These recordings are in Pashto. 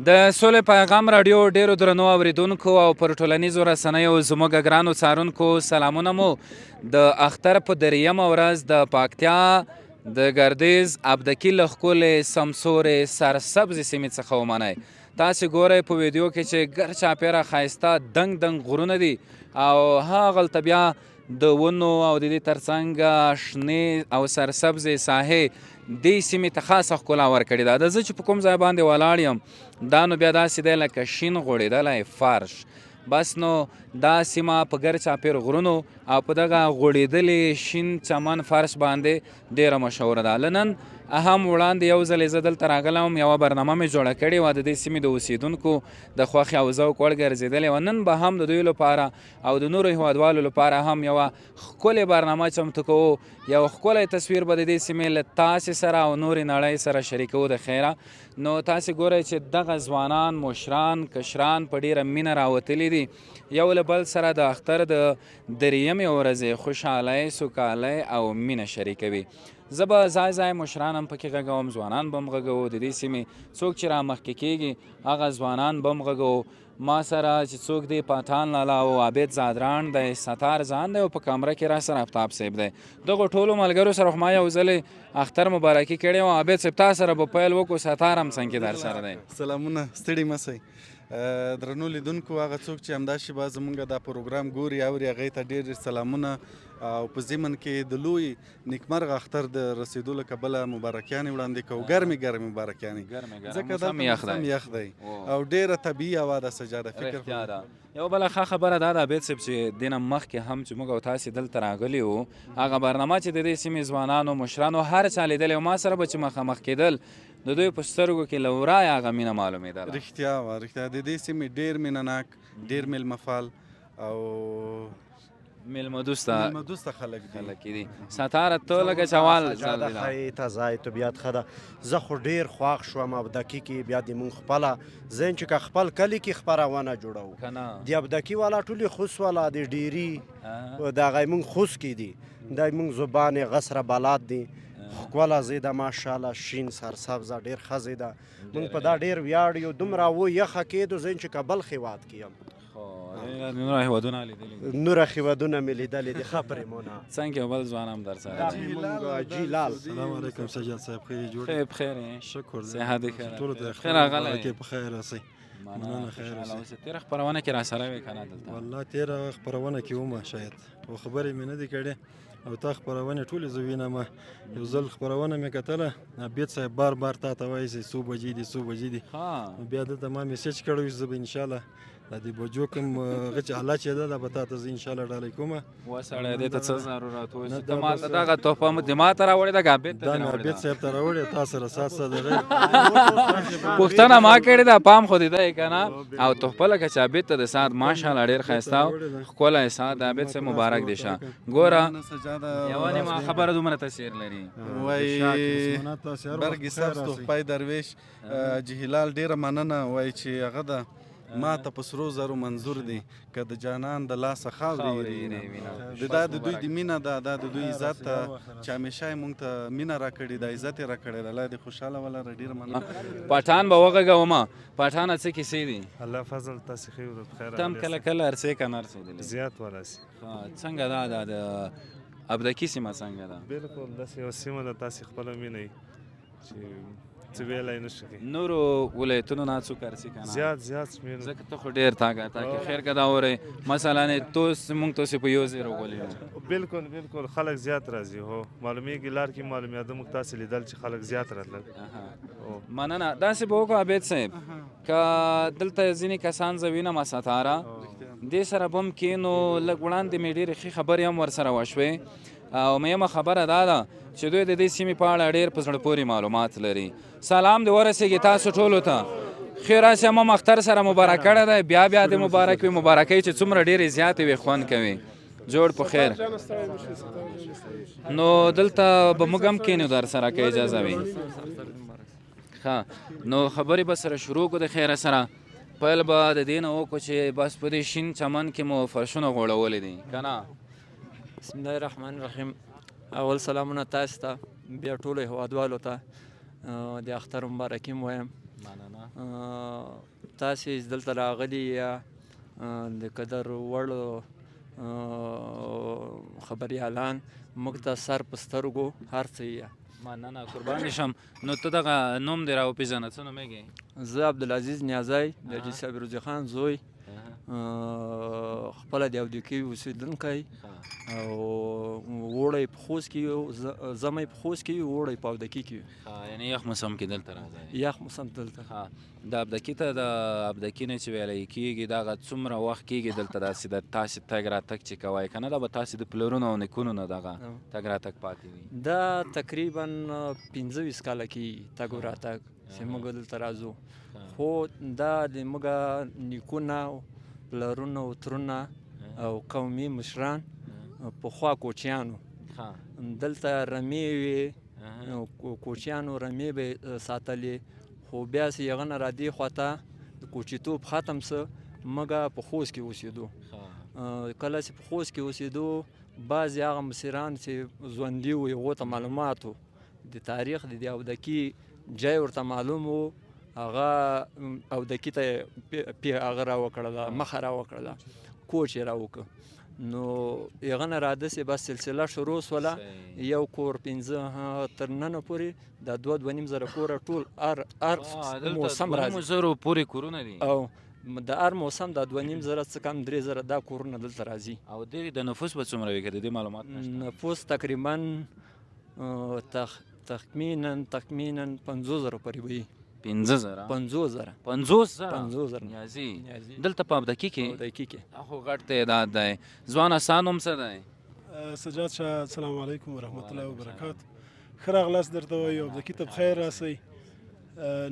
د سولې پیغام راډیو ډیرو درنو اوریدونکو او پر ټولنیزو رسنیو زموږ ګرانو څارونکو سلامونه مو د اختر په دریمه ورځ د پکتیا د ګردیز ابدکي له ښکلې سمسورې سرسبزې سیمې څخه ومنئ. تاسې ګورئ په ویډیو کې چې ګر چاپېره ښایسته دنګ دنګ غرونه دي او هاغلته بیا د ونو او د دې ترڅنګ شنې او سرسبزې ساحې دې سیمې ته خاصه ښکلا ورکړې ده. د زه چې په کوم ځای باندې ولاړ یم دا نو بیا داسې دی لکه شین غوړېدلی فرش. بس نو دا سیمه په ګر چاپېر غرونو او په دغه غوړېدلې شین چمن فرش باندې ډېره مشهوره ده. له نن هم وړاندې یو ځل زه دلته راغلی وم، یوه برنامه مې جوړه کړې وه د دې سیمې د اوسېدونکو د خوښې او ذوق وړ ګرځېدلې وه. نن به هم د دوی لپاره او د نورو هېوادوالو لپاره هم یوه ښکلې برنامه چمتو کوو. یو ښکلی تصویر به د دې سیمې له تاسې سره او نورې نړۍ سره شریکوو د خیره. نو تاسې ګورئ چې دغه ځوانان مشران کشران په ډېره مینه راوتلي دي، یو له بل سره د اختر د دریمې ورځې خوشحالۍ سوکالۍ او مینه شریکوي. زه به ځای ځای مشران هم پکې غږوم، ځوانان به هم غږوو، د دې سیمې څوک چې را مخکې کېږي هغه ځوانان به هم غږوو. ما سره چې څوک دی پاتان لالا او عابد زادران دی، ستار ځان دی او په کامره کې را سره افتاب صاحب دی. دغو ټولو ملګرو سره خو ما یو ځلې اختر مبارکي کړې وه. عابد صاحب تا سره به پیل وکړو، ستار هم څنګه در سره دی؟ سلامونه، ستړي مه سئ. درنو لیدونکو، هغه څوک چې همدا شیبه زموږ دا پروګرام ګوري اوري هغې ته ډېر ډېر سلامونه او په ضمن کې د لوی نیکمرغه اختر د رسېدو له کبله مبارکیانې وړاندې کوو. ګرمې ګرمې مبارکیانې، ځکه دا موسم یخ دی او ډېره طبیعي هوا ده. سجاده فکر رښتیا ده. یو بله ښه خبره دا ده عابد صاحب چې دې نه مخکې هم چې موږ او تاسې دلته راغلي وو، هغه برنامه چې د دې سیمې ځوانانو مشرانو هر چا لیدلی او ما سره به چې مخامخ کېدل د دوی په سترګو کې له ورایه هغه مینه معلومېدله. رښتیا وه، رښتیا د دې سیمې ډېر مینه ناک، ډېر میلمه فال او میلمه دوسته خلک دي. ستاره ته لږه چوال سجاده ښایي تازه طبیعت ښه ده. زه خو ډېر خوښ شوم ابدکي کې. بیا د مونږ خپله ذهن چې که خپل کلي کې خپرونه جوړوو د ابدکي والا ټولې خوست والا د ډیري د هغه مونږ خوست کې دي، دا مونږ زبان غسره بلاد دي. ښکله ځای ده ماشاءالله، شین سرسبزه ډېر ښه ځای ده. مونږ په دا ډېر ویاړ یو. دومره و یخه کېدو زه چې کابل هېواد کې یم. نور هېوادونه لیدلي؟ نور هېوادونه مې لیدلي دي. ښه پرېمونه څنګه یو بل ځوان هم در سره دی؟ حاجي لال. سلام علیکم سجاد صاحب، ښه جوړ؟ خیر بخیر یې؟ شکر صحت دې ښه ده؟ ټولو ته خیر راغلی کې په خیر راسئ. مننه، خیر اوسئ. تېره خپرونه کې را سره وې که نه دلته؟ والله تېره خپرونه کې ومه شاید، خو خبرې مې نه دي کړې او تا خپرونې ټولې زه وینم. یو ځل خپرونه مې کتله، عابد صاحب بار بار تا ته وایي چې څو بجې دي څو بجې دي. بیا دلته ما میسیج کړی چې زه به انشاءالله د دې بجو کوم هغه چې حالات چې ده دا به تا ته زه انشاءالله ډالۍ کوم. وه سړی دې ته څه ضرورت و چې ته ما ته دغه تحفه دې ما ته راوړې ده که عابد ته دا مې عابد صاحب ته راوړې، تا سره سات سات پوښتنه ما کړې ده، پام خو دې دی که نه. او تحفه لکه چې عابد ته د ساعت ماشاءالله ډېر ښایسته او ښکلی ساعت د عابد صاحب مبارک دی. شه ګوره یوه نیمه خبره دومره تاثیر لري. وایي برګې سبز تحفه درویش جهیلال ډېره مننه. وایي چې هغه ده ما ته په سرو زرو منظور دی که د جانان د لاسه خاورې. دا د دوی د مینه ده، دا د دوی عزت ته چې همیشه یې مونږ ته مینه راکړې ده، عزت یې راکړی ده. الله دې خوشحاله ولره. ډېره مننه. پټان به وغږومه. پټانه څه کیسې دي؟ الله فضل تاسې ښه ورځ بخیر. ته هم کله کله ارڅې که نه ارڅېدلې؟ زیات وراسي. څنګه دا د ابدکي سیمه څنګه ده؟ بلکل داسې یوه سیمه ده تاسې خپله وینئ چې څه ویلی نه شي. نورو ولایتونو نه څوک ارڅي که نه؟ زیات شمېر. ځکه ته خو ډېر تاکې خیر که دا وری مثلا مونږ تاسې په یو ځای راغلي یو. بلکل خلک زیات راځي. هو معلومیږي لار کې معلومېده موږ تاسې لیدل چې خلک زیات راتلل. مننه. داسې به وکړو عابد صاحب که دلته ځینې کسان زه وینم ستاره دې سره به هم کښېنو. لږ وړاندې مې ډېرې ښې خبرې هم ورسره وشوې او مهمه خبره دا ده چې دوی د دې سیمې په اړه ډېر په زړه پورې معلومات لري. سلام دې ورسېږي تاسو ټولو ته. ښې راسې هم اختر سره مبارک کړی دی. بیا دې مبارک وي. مبارکۍ چې څومره ډېرې زیاتې وي خوند کوي. جوړ په خیر. نو دلته به موږ هم کښېنو در سره که اجازه وي. ښه نو خبرې به سره شروع کړو د خیره سره. پیل به د دې نه وکړو چې بس په دې شین چمن کې مو فرشونه غوړولي دي که نه؟ بسم الله الرحمن الرحیم. اول سلامونه تاسو ته، بیا ټولو هیوادوالو ته د اختر مبارکي م وایم. تاسې دلته راغلي یا د قدر وړ خبریالان موږ ته سر په سترګو هر څه یې مننه قربان دې شم. نو ته دغه نوم دې راوپېژنه، څه نومېږې؟ زه عبدالعزیز نیازی د حاجي صاحب روزي خان زوی، خپله د اودکي اوسېدونکی او اوړی په خوست کې یو، ژمی په خوست کې یو، اوړی په اودکي کې یو. یعنې یخ موسم کې دلته راځئ؟ یخ موسم دلته. د ابدکي ته د ابدکي نه چې ویلی کېږي دغه څومره وخت کېږي دلته داسې د تاسې تګ راتګ چې کوئ که نه، دا به تاسې د پلرونو او نیکونو نه دغه تګ راتګ پاتې وي؟ دا تقریبا 25 کاله کېږي تګ و راتګ چې موږ دلته راځو، خو دا د موږ نیکونه پلرونه او ترونه او قومي مشران پخوا کوچیانو دلته رمې وې، کوچیانو رمې به ساتلې، خو بیا چې هغه نه را دې خواته د کوچیتوب ختم سه، موږ په خوست کې اوسېدو. کله چې په خوست کې اوسېدو، بعضې هغه مشران چې ژوندي وو هغو ته معلومات و د تاریخ د اودکي جای ورته معلوم و، هغه اودکي ته هغه را وکړله، مخه را وکړله، کوچ یې را وکړه. نو هغه نه را داسې بس سلسله شروع شوله، یو کور 15 تر ننه پورې دا 2-2.5 زره کوره ټول هر موسم راځي. 2 زره پورې کورونه دي او د هر موسم دا 2.5 زره څه کم 3 زره دا کورونه دلته راځي. او د نفوس به څومره وي که د دې معلومات نشته؟ نفوس تقریبا تخمیناً 50 زره پورې وي. 15 زره؟ 50 زره. 50 زره؟ 50 زره نیازي دلته په ابدکي کې؟ اودکي کې. خو غټ تعداد دی. ځوانه ستا نوم څه دی؟ سجاد شاه. السلام علیکم ورحمت الله وبرکاتو. ښه راغلاست درته وایو، ابدکي ته بخیر راسئ.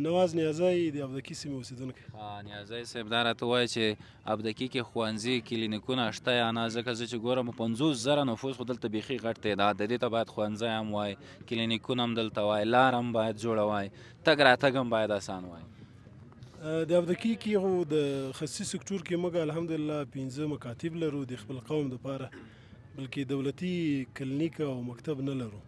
نواز نیازی د ابدکي سیمې اوسېدونکی. نیازی صاحب دا راته وایه چې ابدکي کې ښوونځي کلینیکونه شته یا نه؟ ځکه زه چې ګورم 50 زره نفوس خو دلته بیخي غټ تعداد دی، دې ته باید ښوونځی هم وای، کلینیکونه هم دلته وای، لار هم باید جوړه وای، تګ راتګ هم باید اسان وای. د ابدکي کې خو د خصوصي سکتور کې موږ الحمدلله 15 مکاتب لرو د خپل قوم دپاره، بلکې دولتي کلینیک او مکتب نه لرو.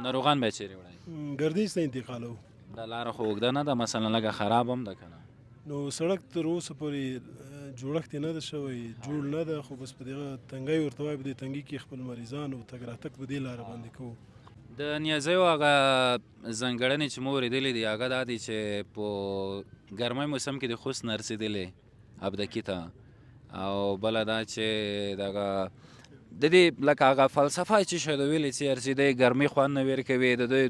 ناروغان به یې چیرې وړئ؟ ګردیز ته انتقالوو. دا لاره خو اوږده نه ده، مثلا لږه خراب هم ده که نه؟ نو سړک تر اوسه پورې جوړښت یې نه ده شوی، جوړ نه ده، خو بس په دغه تنګۍ ورته وایي، په دې تنګي کې خپل مریضان او تګ راتګ په دې لاره باندې کوو. د نیازیو هغه ځانګړنې چې مو اورېدلې دي هغه دا دي چې په ګرمۍ موسم کې د خوست نه رسېدلې ابدکي ته، او بله دا چې دغه د دې لکه هغه فلسفه چې شاید ویلې چې رسېدی ګرمۍ خوند نه ویر کوي، د دوی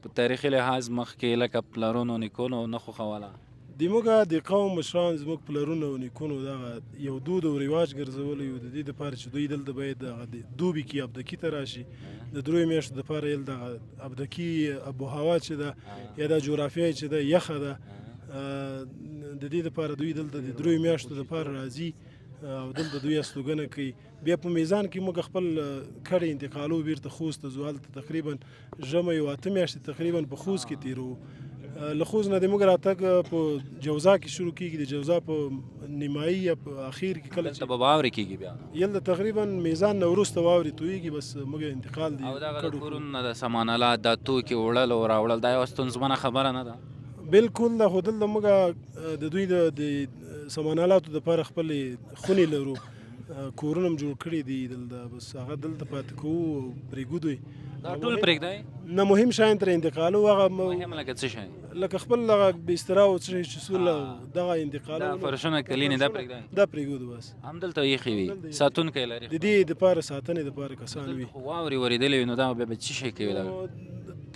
په تاریخي لحاظ مخکې لکه پلرونو نیکونو نه خوښوله. د موږ د قوم مشران زموږ پلرونو او نیکونو دغه یو دود او رواج ګرځولی و، د دې دپاره چې دوی دلته باید دغه دوبي کې ابدکي ته راشي، د 3 میاشتو دپاره یې دغه ابدکي ابوهوا چې ده یا دا جغرافیه چې ده یخه ده، د دې دپاره دوی دلته د 3 میاشتو دپاره راځي او دلته دوی استوګنه کوي. بیا په میزان کې موږ خپل کډې انتقالو بیرته خوست ته ځو، هلته تقریبا ژمی 8 میاشتې تقریبا په خوست کې تېروو. له خوست نه د موږ راتګ په جوزا کې شروع کېږي، د جوزا په نیمایي یا په اخیر کې کله دلته به واورې کېږي بیا یلته تقریبا میزان نه وروسته واورې تویږي، بس موږ انتقال دی. او دغه د کورونو د سامان آلات د توکي وړل او راوړل دا یوه ستونزمنه خبره نه ده؟ بالکل ده، خو دلته موږ د دوی د سامان آلاتو دپاره خپلې خونې لرو، کورونه هم جوړ کړي دي دلته، بس هغه دلته پاتې کوو او پرېږدو یې. دا ټول پرېږدئ؟ نه، مهم شیان ترې انتقالو، هغه مهم لکه څه شی؟ لکه خپل هغه بستره او څه شی چې سوله دغه انتقالو، دا فرشونه کلینې دا پرېږدئ؟ دا پرېږدو بس. همدلته یخې وي، ساتونکی لري؟ د دې دپاره ساتنې دپاره کسان وي. خو واورې ورېدلې وي نو دا بیا به څه شی کوي؟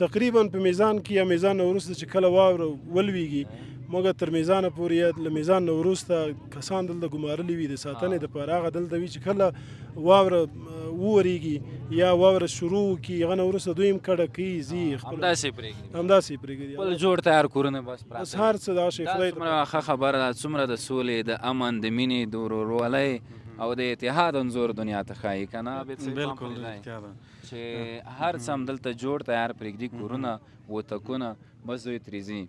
تقریبا په میزان کې یا میزان نه وروسته چې کله واوره ولویږي، موږ تر میزانه پورې یا له میزان نه وروسته کسان دلته ګمارلي وي د ساتنې دپاره، هغه دلته وي چې کله واوره وورېږي یا واوره شروع کړي، هغه نه وروسته دوی هم کډه کوي، ځي همداسې پرېږدي، همداسې یې پرېږدي، خپل جوړ تیار کورونه بس بس هر څه دغه شی خدای ته. څومره ښه خبره ده، څومره د سولې، د امن، د مینې، د ورورولۍ او د اتحاد انځور دنیا ته ښایي که نه؟ بالکل رښتیا ده چې هر څه هم دلته جوړ تیار پرېږدي، کورونه، وتکونه، بس دوی ترې ځي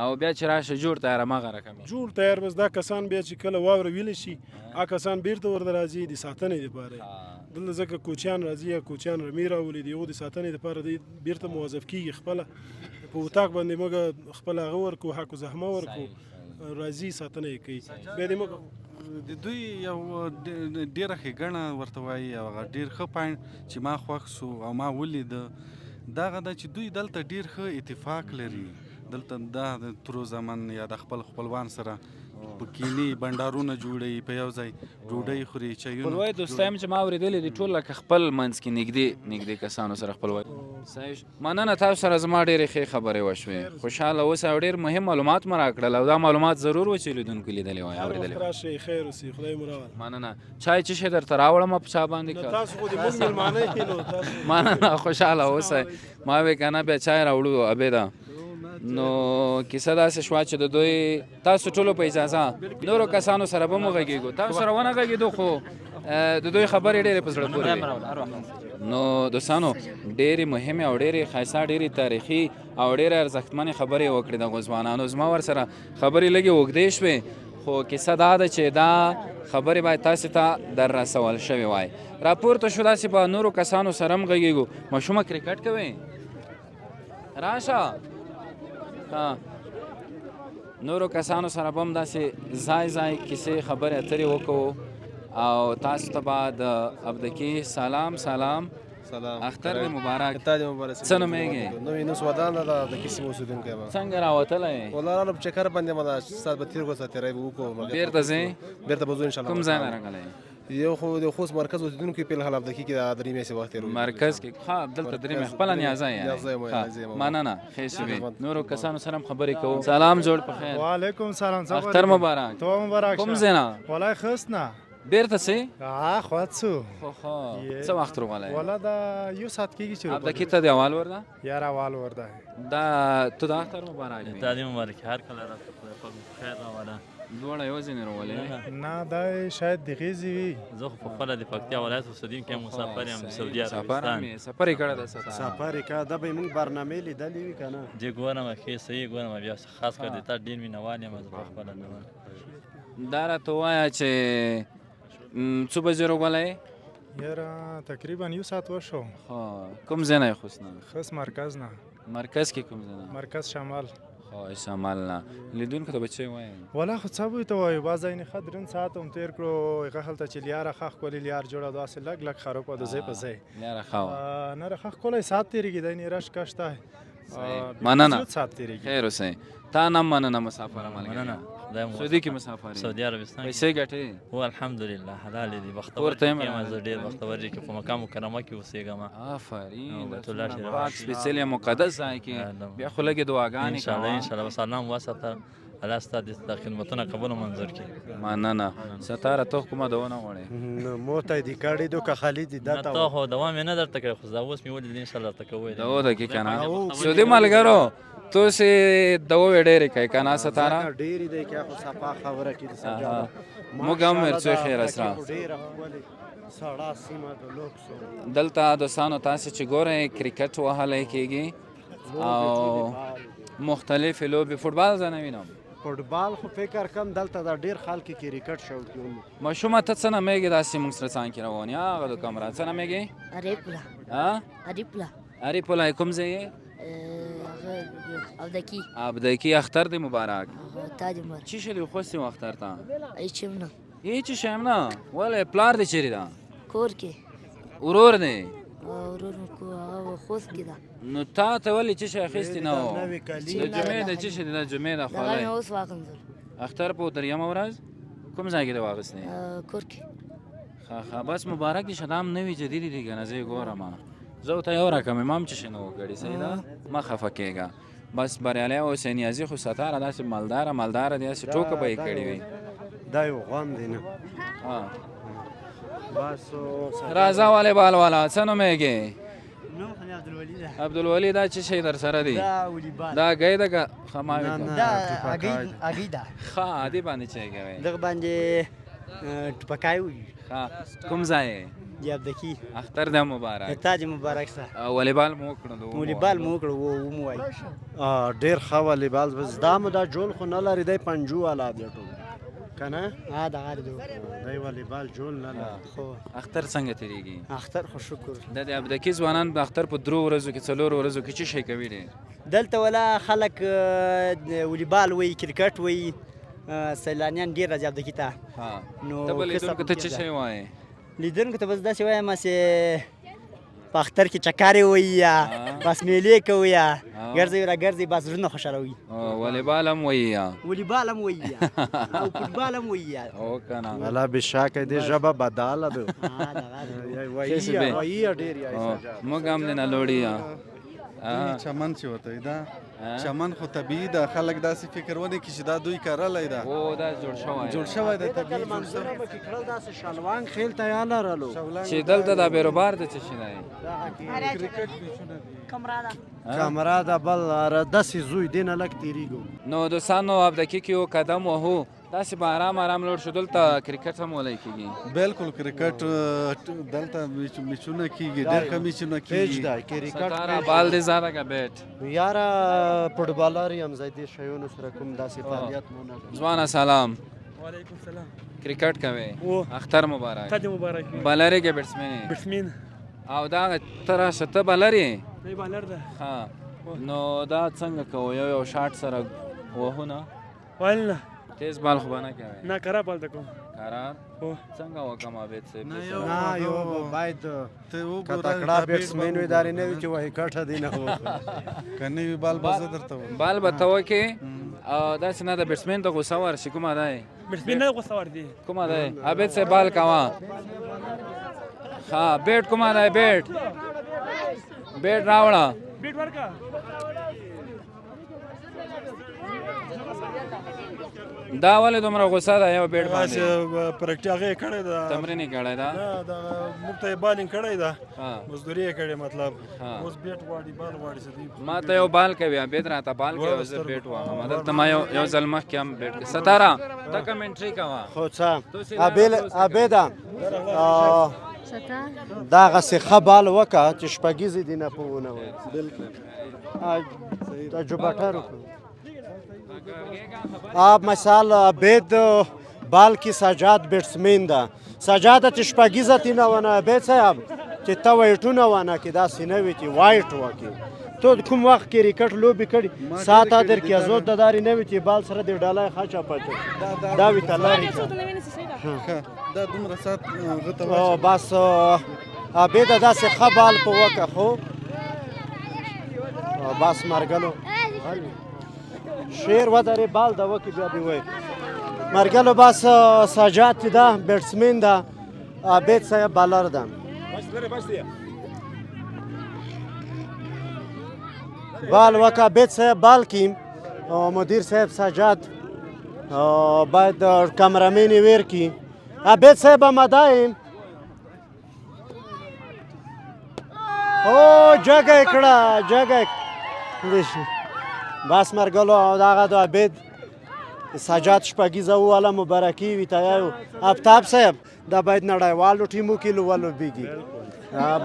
او بیا چې راشه جوړ تیار هماغه رقم جوړ تیار، بس دا کسان بیا چې کله واوره ویلی شي، هغه کسان بیرته ورته راځي د ساتنې دپاره. دلته ځکه کوچیان راځي یا کوچیان رمې راولي، د هغو د ساتنې دپاره دی بیرته موظف کېږي خپله په اتاق باندې موږ خپل هغه ورکو حق زحمه ورکو راځي ساتنه یې کوي بیا دې موږ د دوی یو ډېره ښېګڼه ورته وایي او هغه ډېر ښه پوینټ چې ما خوښ سو او ما ولیده دغه ده چې دوی دلته ډېر ښه اتفاق لري دلته دا د ترو زمن یا د خپل خپلوان سره په کینی بنډارونه جوړوي په یو ځای ډوډۍ خوري چایونه خپلوای دوستایم چې ما اورېدلې دي ټول لکه خپل منځ کې نږدې کسانو سره خپلوای صحیح مننه تاسو سره زما ډېرې ښې خبرې وشوې خوشحاله اوسئ او ډېر مهم معلومات مو راکړل او دا معلومات ضرور و چې لیدونکو لیدلې وای اورېدلې راشئ خیر اوسئ خدای مو راوړي مننه چای څښې درته راوړم په چا باندې تاسو خو دې موږ مېلمانه یې نو تاسو مننه خوشحاله اوسئ ما وې که نه بیا چای راوړو ابېده نو کیسه داسې شوه چې د دوی تاسو ټولو په اجازه نورو کسانو سره به مو غږېږو تاسو سره ونه غږېدو خو د دوی خبرې ډېرې په زړه پورې وې نو دوستانو ډېرې مهمې او ډېرې ښایسته ډېرې تاریخي او ډېرې ارزښتمنې خبرې وکړې دغو ځوانانو زما ورسره خبرې لږې اوږدې شوې خو کیسه دا ده چې دا خبرې باید تاسې ته در رسول شوې وای راپورته شو داسې په نورو کسانو سره هم غږېږو ماشومه کرکټ کوې راشه نورو کسانو سره به هم داسې ځای کیسې خبرې اترې وکړو او تاسو ته به د ابدکي سلام اختر دې مبارک څه نومېږې نوې نوس ودان ده د کیسې اوسېدونکی یم څنګه راوتلی یې والله راغلم په چکر باندې یم دا ساعت به تېر کړو ساعت تېری به وکړو بېرته ځې بېرته به ځو انشاءالله کوم ځای نه راغلی یو خو د خوست مرکز اوسېدونکی په الحال ابدکي کې دا 3 میاشتې وخت تېروي مرکز کې ها دلته 3 میاشتې خپله نیازه یې مننه ښې شوې نورو کسانو سره هم خبرې کوو سلام جوړ په خیر وعلیکم سلام اختر مبارک تو مبارک کوم ځای نه والله خست نه بیرته سې خود سو خو څه وخت روغلی والله دا یو ساعت کېږي چې ابدکي ته دې اول ورده یار اول ورده دا تو د اختر مبارک وي تا دې مبارک هر کله راته په خیر راوله دواړه یو ځای نه راولې نه دا شاید د غیزي وي زه خو په خپله د پکتیا ولایت اوسېدونکی یم مسافر یم سعودي عربستان سفر یې کړی ده سفر یې کړی دا به یې موږ برنامې لیدلې وي که نه دې ګورم ښې صحیح ګورم بیا خاص کر د تا ډېر مینهوال یم زه په خپله نه دا راته ووایه چې څو بجې راغلی یاره تقریبا یو ساعت وشو کوم ځای نه یې خوست خست مرکز نه مرکز کې کوم ځای نه مرکز شمال شمال نه لیدونکو ته به څه وایې والله خو څه به یې ته وایو بعض ځای نه ښه درېیم ساعت هم تېر کړو هغه هلته چې لیاره ښه ښکلې لیار جوړه داسې لږ لږ خراب و د ځای په ځای لیاره ښه وه نه ښه ښکلی ساعت تېرېږي دی نه رش کشته مننه ساعت تېرېږي خیر اوسئ تا نه مننه مسافره ملګری سعودي کې مسافر سعودي عربستان پیسې ګټې هو الحمدلله حلال دي بختور یم زه ډېر بختور یم چې په مکه مکرمه کې اوسېږم آفرین بیت الله شریف پاک سپېڅلی مقدس ځای کې بیا خو لږې دعاګانې کوه انشاءالله سلام وساته الله ستا د خدمتونه قبول و منظور کړي مننه ستاره ته کومه دوا نه غواړې مو ته دې کړي دو که خالي دي دا ته خو دوا مې نه درته کړی خو دا اوس مې ولید انشاءالله درته کوی دوا ده کې که نه سعودي ملګرو تاسې دوا ډېرې کوي که نه ستاره ډېرې دی که خو صفا خبره کړي موږ هم ورڅو خیر اسرا سړه سیمه د لوکسو دلته دوستانو تاسې چې ګورئ کرکټ وهلی کېږي او مختلفې لوبې فوټبال زه نه وینم فوټبال خو فکر کم دلته دا ډېر خلک کرکټ شوقي ماشومه ته څه نومېږي داسې موږ سره څانګې روان یا هغه د کمره څه نومېږي اریپولا کوم ځای یې ابدکي اختر دې مبارک چی شدی خواستی و اختر تا؟ هیچیم نه هیچی شیم نه؟ ولی پلار دی چری دا؟ کور کې ورور دی؟ ورور کو خوست کې دا نو تا ته ولی چی شی اخیستی نه و؟ د جمعې د چی شدی دا جمعې دا خوالی؟ دا اوس واغنځل اختر په دریم ورځ کوم ځای کې دی واغستی؟ کور کې ښه بس مبارک دی شدام نوی جدیدی دی کنه زه ګورم زه ته یو رقم امام چې شنو وګړي صحیح ده ما خفه کېږه بس بریالی اوسئ نیازي خو ستاره داسې مالداره دی داسې ټوکه به یې کړې وي دا یو غم دی نه راځه والیبال والا څه نومېږې عبدالولي دا چې شی در سره دی دا ګی ده که ښه ما اګۍ ده ښه عادي باندې چی کوئ دغه باندې ټوپکای وي ښه کوم ځای دی ابدکي اختر دی مبارک تا دې مبارک سه والیبال مو وکړو والیبال مو وکړو و مو وایي ډېر ښه والیبال بس دا مو دا جول خو نه لري دی پنجو والا دی ټول که نه دغه دی دی والیبال جوړ نه لري خو اختر څنګه تیریږي اختر خو شکر د دې ابدکي ځوانان د اختر په 3 ورځو کې 4 ورځو کې څه شي کوي دي دلته ولا خلک والیبال وی کرکټ وی سیلانیان ډېر راځي ابدکي ته نو ته به لیدونکو ته څه شی وایې لیدونکو ته بس داسې وایم چې په اختر کې چکرې وایي یا بس میلې کوي یا ګرځي راګرځي بس زړونه خوشحالوي والیبال هم وایي یا والیبال هم وایي یا او فوټبال هم وایي یا او که نه والا بېشکه دې ژبه بداله ده وایي ډېر موږ هم نه لوړي یا چمن چې ورته وي دا چمن خو طبیعي ده خلک داسې فکر ونه کړي چې دا دوی کرلی ده او دا جوړ شوی ده طبیعي کړل داسې شلوانګ خیل ته یا لرلو چې دلته دا بیروبار د څه شي دی کمره ده بل داسې زوی دی نه لږ تېرېږو نو دوستانو ابدکي کې یو قدم وهو داسې به آرام آرام لوړ شو دلته کرکټ هم ولی کېږي بالکل کرکټ دلته میچونه کېږي ډېر ښه میچونه کېږي ستاره بال دې زاره که بیټ یاره فوټبالر یم زه دې شیانو سره کوم داسې فعالیت مو نه ځوانه سلام وعلیکم سلام کرکټ کوي اختر مبارک تاسو مبارک بالر کې بیټسمن او دا ته راشه ته بالر یې بالر ده ها نو دا څنګه کوو یو شاټ سره وهو نه ولنه تیز بال خو به نه کوي نه کرا بال ته کوم کرار څنګه وکم عابد صاحب نه یو باید که تکړه بیټسمین وي دارې نه وي چې وایي کټه دی نه که نه وي بال به زه درته بال به ته وکې او داسې نه د بیټسمین ته غوسه ورشي کومه دی بیټسمین نه غوسه ورځي کومه دی عابد صاحب بال کوه ها بیټ کومه دی بیټ راوړه بیټ ورکا دا ولې دومره غوسه ده یو بیټ باندې پرکټي هغه کړی دا تمرین کړی دا دا موږ ته بالینګ کړی دا مزدوري کړی مطلب اوس بیټ واړي بال واړي سدي ما ته یو بال کوي بیت راته بال کوي زه بیټ وایم دلته ما یو ځل مخکې هم بیټ ستاره ته کمنټري کوه خو څه عبیده دغسې ښه بال وکړه چې شپږیزې دې نه پوونه وایي تجربهټر وکړو آپ مثال عبید بال کی سجاد بیټسمین ده سجاد چې شپږیزه تینه ونه عبید صاحب چې ته وایټونه ونه کې داسې نه وي چې وایټ وکړي تو کوم وخت کرکټ لوبې کړي ساعت در کې ازود داري نه وي چې بال سره د ډالای خاچا پټ دا وی تلاري دا دومره سات غته بس عبید داسې ښه بال په وکه خو بس مرګلو شیر ودارې بال دا وکې بیا دې وایي مرګلو بس سجاد چې ده بیټسمین ده عبید صاحب بالر ده بال وکه عبید صاحب بال کیم مدیر صاحب سجاد باید کامرامین ویر کی عبید صاحب آماده او جگه کړه جگه بس مرګلو دغه د عبید سجاد شپږیزه وواله مبارکي وي تایو آفتاب صاحب دا باید نړیوالو ټیمو کې ولوبېږي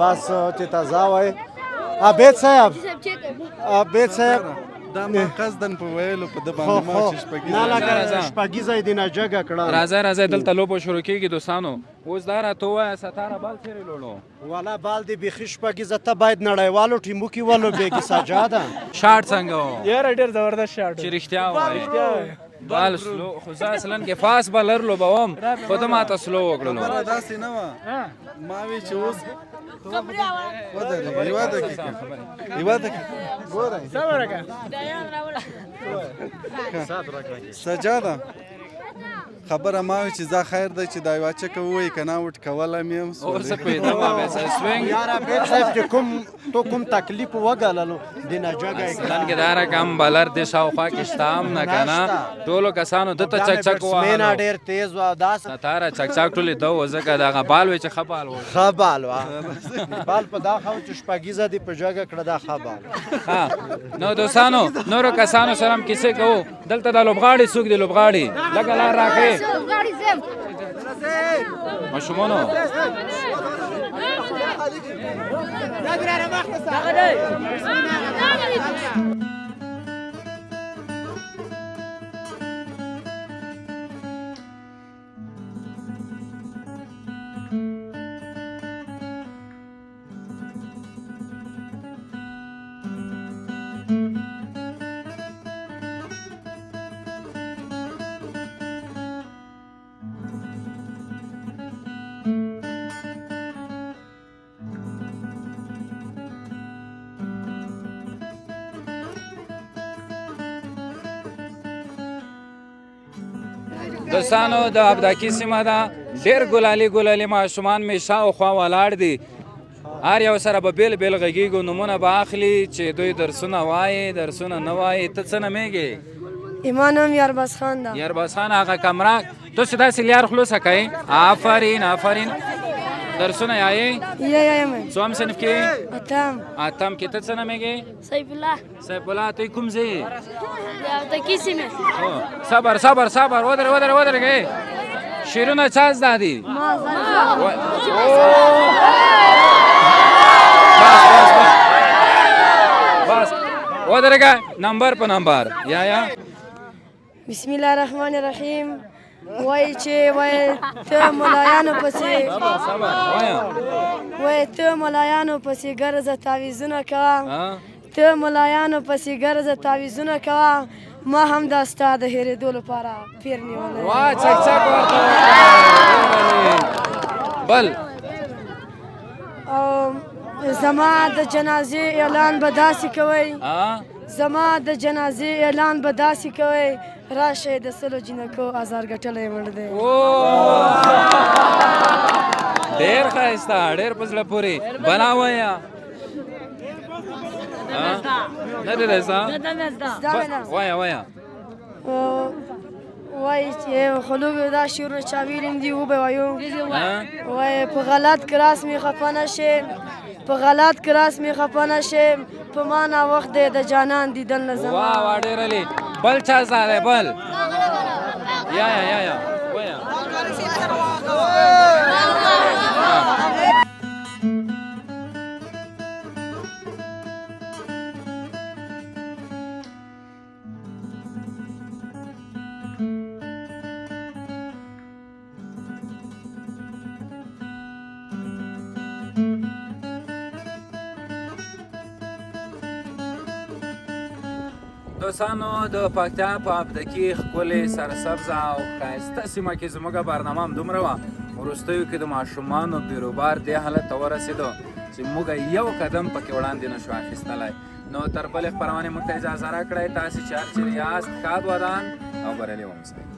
بس چې تازه وایي عبید صاحب دا ما قصدن په ویلو په د باندې ما چې شپږیزه یې دینه جګه کړه راځه دلته لوبه شروع کېږي دوستانو اوس دا راته ووایه ستاره بال چېرې لوړو والا بال دې بیخي شپږیزه ته باید نړیوالو ټیمو کې ولوبېږي سجاده شاټ څنګه و یاره ډېر زبردست شاټ چې رښتیا وایي بال سلو خو زه اصلا کې فاست بالر لوبوم خو ته ماته سلو وکړلو داسې نه وه ما وی چې اوس یوه دقیقه سجاده خبره ما وی چې زه خیر دی چې دا یوه چکه ووایي که نه وټ کولی مې یم اوس پوهېدم عابد صاحب سوینګ یار عبید صاحب چې تو کوم تکلیف وګاللو دینه جګه اصلا کې دا رقم بالر دې شاوخوا کې شته هم نه که نه ټولو کسانو ده ته چک وهلو ډېر تیز و داسې ستاره چک ټولې ده و ځکه دغه بال وی چې ښه بال و ښه بال و بال په دا خو چې شپږیزه دې په جګه کړه دا ښه بال نو دوستانو نورو کسانو سره هم کیسې کوو دلته د لوبغاړي څوک دی لوبغاړي لږه لار راکړئ ماشومانو دوستانو د ابداکي سیمه ده ډېر ګلالي ماشومان مې شاوخوا ولاړ دي هر یو سره به بیل بیل غږیږو نومونه به اخلي چې دوی درسونه وایي درسونه نه وایي ته څه نومیږې ایمان نوم یارباز خان ده یارباز خان هغه کمره تاسو داسې لیار خلوصه کوئ آفرین درسونه یایې یم څوم صنف کې اتم کې ته څه نومیږې سیف الله ته کوم ځای ابدکي سیمه صبر ودرېږئ شیرونه چا زده دي بس ودرېږه نمبر په نمبر یا بسم الله الرحمن الرحیم وای چې وای ته ملایانو پسې ګرځه تعویذونه کوه ته ملایانو پسې ګرځه تعویذونه کوه ما هم دا ستا د هېرېدو لپاره پیر نیولی وا چک ورته بل او زما د جنازې اعلان به داسې کوئ راشه د سلو جنکو ازار ګټلی مړ دی ډېر ښایسته ډېر په زړه پورې بلا وایه نه دی زده وایه وای چې خلوګ دا شعرونه چا ویلي دي وبه وایو وای په غلط کراس مې خفه نه شم په ما ناوخت دی د جانان دیدن نه زما وا ډېر علي بل چا زده بل یا وایه دوستانو د پکتیا په ابدکي ښکلې سرسبزه او ښایسته سیمه کې زموږ برنامه همدومره وه وروستیو کې د ماشومانو بیروبار دې حالت ته ورسېدو چې موږ یو قدم پکې وړاندې نه شو اخیستلی نو تر بلې خپرونې موږ ته اجازه راکړئ تاسې چې هر چېرې یاست ښاد ودان او بریالي واوسئ